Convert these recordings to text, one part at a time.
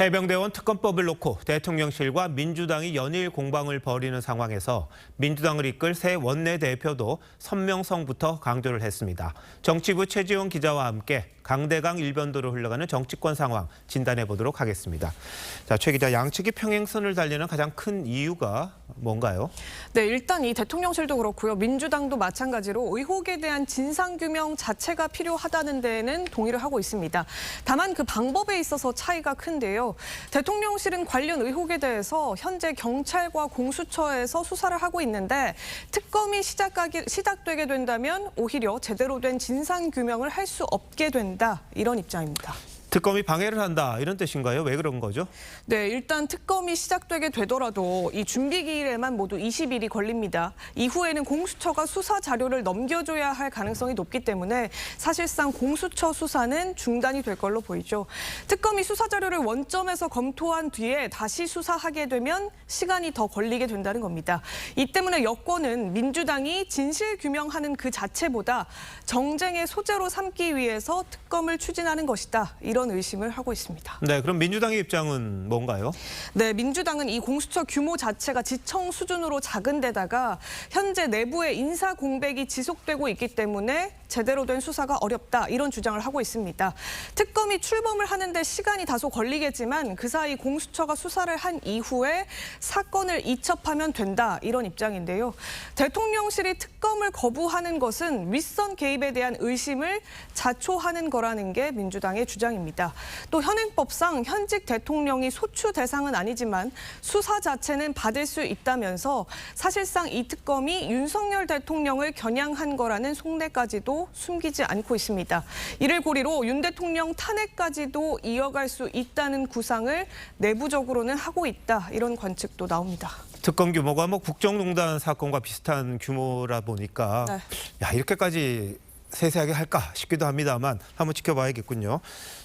해병대원 특검법을 놓고 대통령실과 민주당이 연일 공방을 벌이는 상황에서 민주당을 이끌 새 원내대표도 선명성부터 강조를 했습니다. 정치부 최지용 기자와 함께 강대강 일변도로 흘러가는 정치권 상황 진단해 보도록 하겠습니다. 자, 최 기자, 양측이 평행선을 달리는 가장 큰 이유가 뭔가요? 네, 일단 이 대통령실도 그렇고요. 민주당도 마찬가지로 의혹에 대한 진상규명 자체가 필요하다는 데에는 동의를 하고 있습니다. 다만 그 방법에 있어서 차이가 큰데요. 대통령실은 관련 의혹에 대해서 현재 경찰과 공수처에서 수사를 하고 있는데 특검이 시작되게 된다면 오히려 제대로 된 진상규명을 할 수 없게 된다. 이런 입장입니다. 특검이 방해를 한다 이런 뜻인가요? 왜 그런 거죠? 네, 일단 특검이 시작되게 되더라도 이 준비 기일에만 모두 20일이 걸립니다. 이후에는 공수처가 수사 자료를 넘겨줘야 할 가능성이 높기 때문에 사실상 공수처 수사는 중단이 될 걸로 보이죠. 특검이 수사 자료를 원점에서 검토한 뒤에 다시 수사하게 되면 시간이 더 걸리게 된다는 겁니다. 이 때문에 여권은 민주당이 진실 규명하는 그 자체보다 정쟁의 소재로 삼기 위해서 특검을 추진하는 것이다. 이런 의심을 하고 있습니다. 네, 그럼 민주당의 입장은 뭔가요? 네, 민주당은 이 공수처 규모 자체가 지청 수준으로 작은 데다가 현재 내부의 인사 공백이 지속되고 있기 때문에 제대로 된 수사가 어렵다 이런 주장을 하고 있습니다. 특검이 출범을 하는데 시간이 다소 걸리겠지만 그 사이 공수처가 수사를 한 이후에 사건을 이첩하면 된다 이런 입장인데요. 대통령실이 특검을 거부하는 것은 윗선 개입에 대한 의심을 자초하는 거라는 게 민주당의 주장입니다. 또 현행법상 현직 대통령이 소추 대상은 아니지만 수사 자체는 받을 수 있다면서 사실상 이 특검이 윤석열 대통령을 겨냥한 거라는 속내까지도 숨기지 않고 있습니다. 이를 고리로 윤 대통령 탄핵까지도 이어갈 수 있다는 구상을 내부적으로는 하고 있다. 이런 관측도 나옵니다. 특검 규모가 뭐 국정농단 사건과 비슷한 규모라 보니까 네. 야, 이렇게까지 세세하게 할까 싶기도 합니다만 한번 지켜봐야겠군요.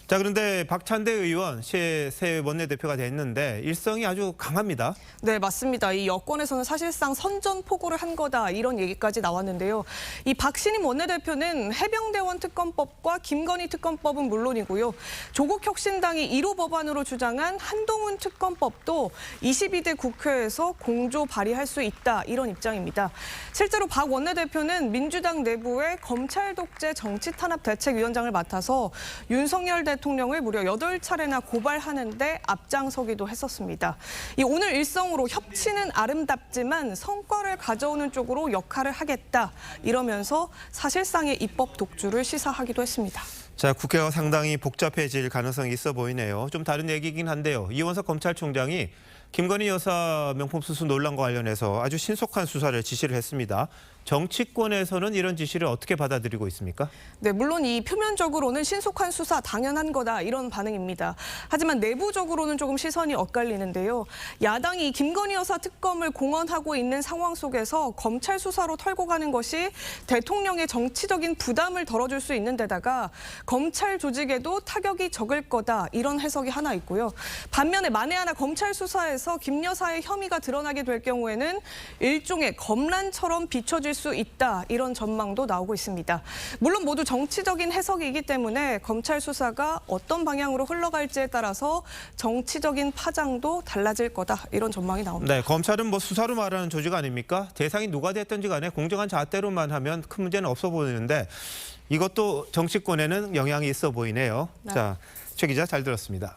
자, 그런데 박찬대 의원 새 원내대표가 됐는데 일성이 아주 강합니다. 네, 맞습니다. 이 여권에서는 사실상 선전포고를 한 거다 이런 얘기까지 나왔는데요. 이 박신임 원내대표는 해병대원 특검법과 김건희 특검법은 물론이고요. 조국 혁신당이 1호 법안으로 주장한 한동훈 특검법도 22대 국회에서 공조 발의할 수 있다 이런 입장입니다. 실제로 박 원내대표는 민주당 내부의 검찰 독재 정치탄압대책위원장을 맡아서 윤석열 대통령을 무려 8차례나 고발하는 데 앞장서기도 했었습니다. 오늘 일성으로 협치는 아름답지만 성과를 가져오는 쪽으로 역할을 하겠다 이러면서 사실상의 입법 독주를 시사하기도 했습니다. 자, 국회가 상당히 복잡해질 가능성이 있어 보이네요. 좀 다른 얘기긴 한데요. 이원석 검찰총장이 김건희 여사 명품 수수 논란과 관련해서 아주 신속한 수사를 지시를 했습니다. 정치권에서는 이런 지시를 어떻게 받아들이고 있습니까? 네, 물론 이 표면적으로는 신속한 수사 당연한 거다 이런 반응입니다. 하지만 내부적으로는 조금 시선이 엇갈리는데요. 야당이 김건희 여사 특검을 공언하고 있는 상황 속에서 검찰 수사로 털고 가는 것이 대통령의 정치적인 부담을 덜어줄 수 있는 데다가 검찰 조직에도 타격이 적을 거다 이런 해석이 하나 있고요. 반면에 만에 하나 검찰 수사에서 김 여사의 혐의가 드러나게 될 경우에는 일종의 검란처럼 비춰질 수 있다 이런 전망도 나오고 있습니다. 물론 모두 정치적인 해석이기 때문에 검찰 수사가 어떤 방향으로 흘러갈지에 따라서 정치적인 파장도 달라질 거다 이런 전망이 나옵니다. 네, 검찰은 뭐 수사로 말하는 조직 아닙니까? 대상이 누가 됐든지 간에 공정한 잣대로만 하면 큰 문제는 없어 보이는데 이것도 정치권에는 영향이 있어 보이네요. 네. 자, 최 기자 잘 들었습니다.